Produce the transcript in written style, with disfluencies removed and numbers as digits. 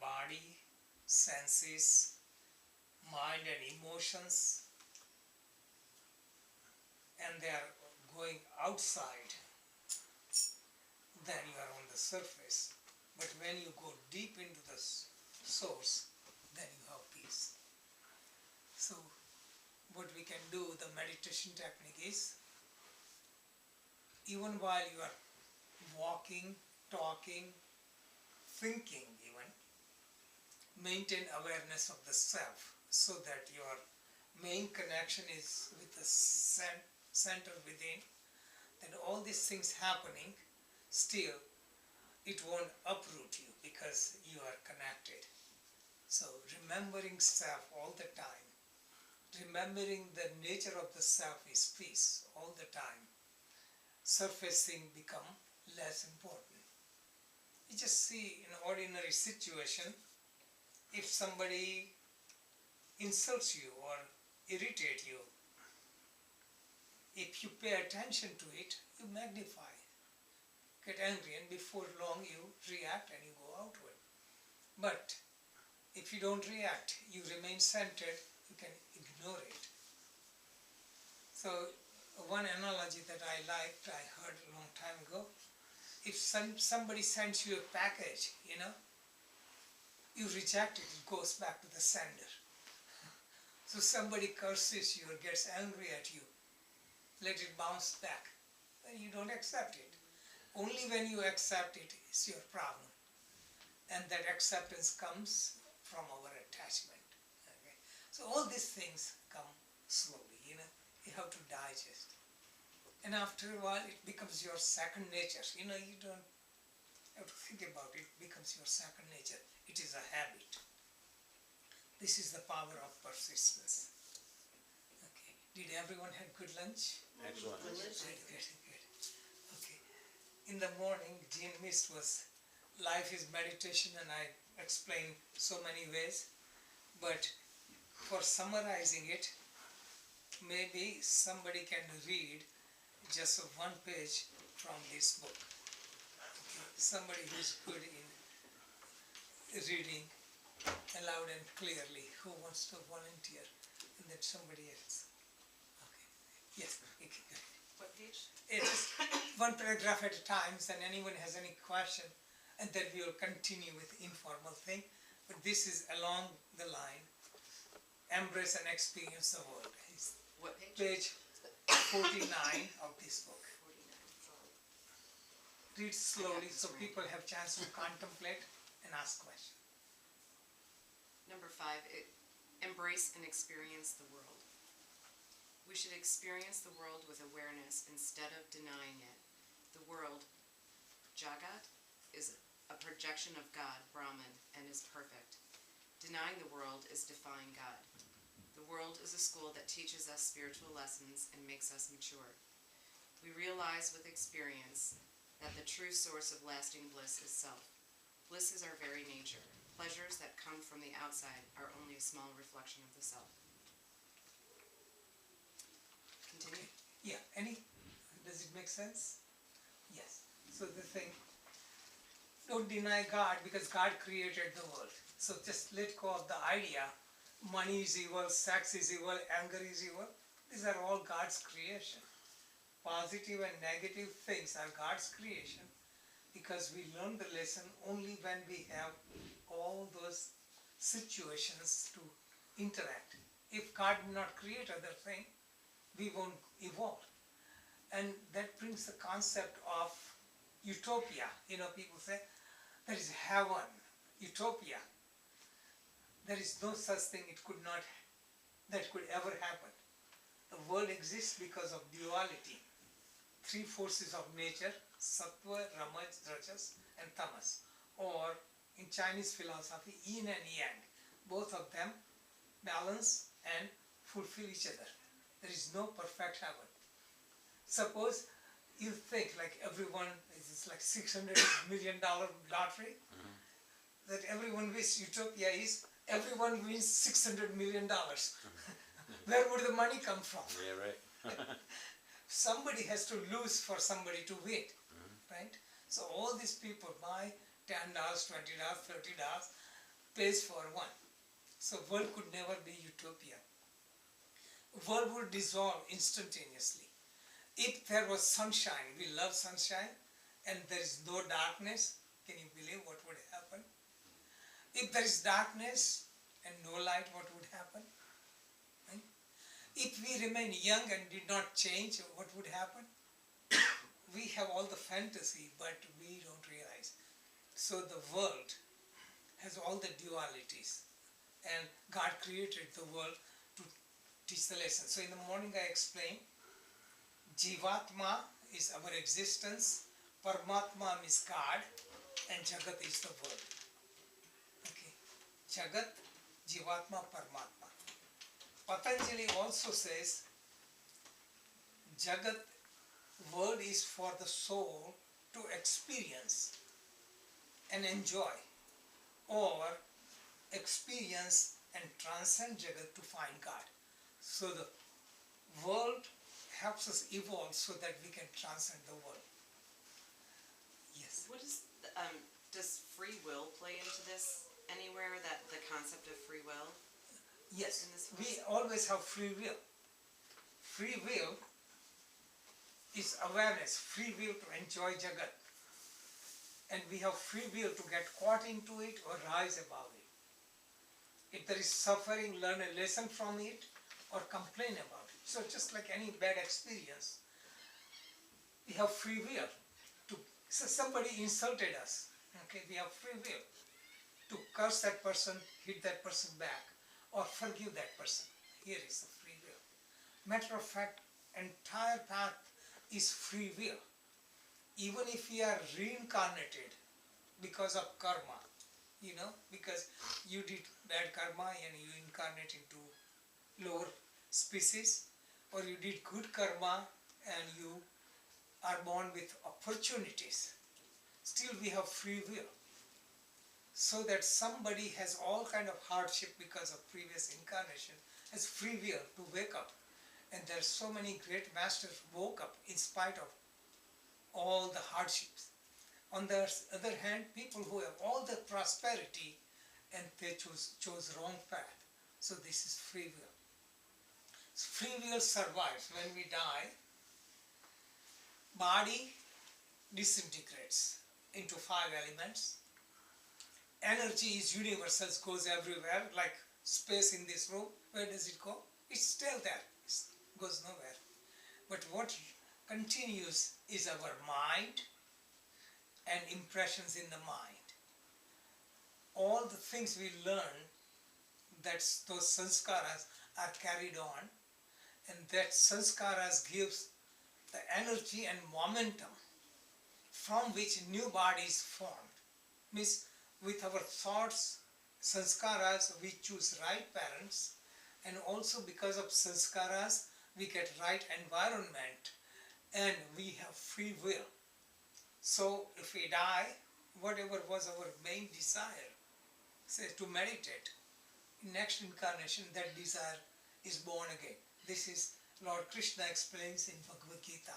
body, senses, mind and emotions, and they are going outside, then you are on the surface. But when you go deep into the source, then you have peace. So what we can do, the meditation technique is, even while you are walking, talking, thinking even, maintain awareness of the self so that your main connection is with the center within. Then all these things happening, still it won't uproot you because you are connected. So remembering self all the time, remembering the nature of the self is peace all the time, surfacing become less important. You just see in an ordinary situation, if somebody insults you or irritate you, if you pay attention to it, you magnify, get angry, and before long you react and you go outward. But if you don't react, you remain centered, you can ignore it. So one analogy that I liked, I heard a long time ago, if somebody sends you a package, you reject it, it goes back to the sender. So somebody curses you or gets angry at you, let it bounce back. Then you don't accept it. Only when you accept it is your problem. And that acceptance comes from our attachment. Okay? So all these things come slowly, you have to digest. And after a while it becomes your second nature. You don't have to think about it, it becomes your second nature. It is a habit. This is the power of persistence. Okay. Did everyone have good lunch? Excellent. Good. Okay. In the morning, Jean Mist was life is meditation, and I explained so many ways. But for summarizing it, maybe somebody can read just one page from this book. Okay. Somebody who's good in reading aloud and clearly, who wants to volunteer, and then somebody else. Okay. Yes. Okay. What page? It's one paragraph at a time, and anyone has any question, and then we will continue with informal thing. But this is along the line. Embrace and experience the world. It's What page? page 49 of this book. 49. Read slowly so people have chance to contemplate and ask questions. Number 5, embrace and experience the world. We should experience the world with awareness instead of denying it. The world, Jagat, is a projection of God, Brahman, and is perfect. Denying the world is defying God. The world is a school that teaches us spiritual lessons and makes us mature. We realize with experience that the true source of lasting bliss is self. Bliss is our very nature. Pleasures that come from the outside are only a small reflection of the self. Continue. Yeah, does it make sense? Yes. So the thing, don't deny God because God created the world. So just let go of the idea, money is evil, sex is evil, anger is evil. These are all God's creation. Positive and negative things are God's creation because we learn the lesson only when we have all those situations to interact. If God did not create other thing, we won't evolve. And that brings the concept of utopia. People say, there is heaven, utopia. There is no such thing that could ever happen. The world exists because of duality. 3 forces of nature, sattva, rajas, and tamas. Or in Chinese philosophy, yin and yang. Both of them balance and fulfill each other. There is no perfect heaven. Suppose you think like everyone, it's like $600 million lottery, that everyone wishes utopia is, everyone wins $600 million. Where would the money come from? Yeah, right. Somebody has to lose for somebody to win, right? So all these people buy $10, $20, $30, pays for one. So world could never be utopia. World would dissolve instantaneously. If there was sunshine, we love sunshine, and there is no darkness, can you believe what would happen? If there is darkness and no light, what would happen? Right? If we remain young and did not change, what would happen? We have all the fantasy, but we don't realize. So the world has all the dualities, and God created the world to teach the lesson. So in the morning I explained, Jivatma is our existence, Paramatma is God, and Jagat is the world. Okay, Jagat, Jivatma, Paramatma. Patanjali also says, Jagat, world is for the soul to experience and enjoy, or experience and transcend Jagat to find God. So the world helps us evolve so that we can transcend the world. Yes. What is, does free will play into this anywhere, that the concept of free will? Yes, In this we verse? always have free will. Free will is awareness, free will to enjoy Jagat. And we have free will to get caught into it or rise above it. If there is suffering, learn a lesson from it or complain about it. So just like any bad experience, we have free will to, so somebody insulted us, okay, we have free will to curse that person, hit that person back, or forgive that person. Here is the free will. Matter of fact, entire path is free will. Even if we are reincarnated because of karma, you know, because you did bad karma and you incarnate into lower species, or you did good karma and you are born with opportunities, still we have free will. So that somebody has all kind of hardship because of previous incarnation, has free will to wake up. And there are so many great masters who woke up in spite of all the hardships. On the other hand, people who have all the prosperity and they chose wrong path. So this is free will. Free will survives. When we die, body disintegrates into 5 elements. Energy is universal, goes everywhere, like space in this room. Where does it go? It's still there, it goes nowhere. But what continues is our mind and impressions in the mind. All the things we learn, that's those sanskaras are carried on, and that sanskaras gives the energy and momentum from which new body is formed. Means with our thoughts, sanskaras, we choose right parents, and also because of sanskaras we get right environment and we have free will. So if we die, whatever was our main desire, say to meditate, in next incarnation that desire is born again. This is Lord Krishna explains in Bhagavad Gita.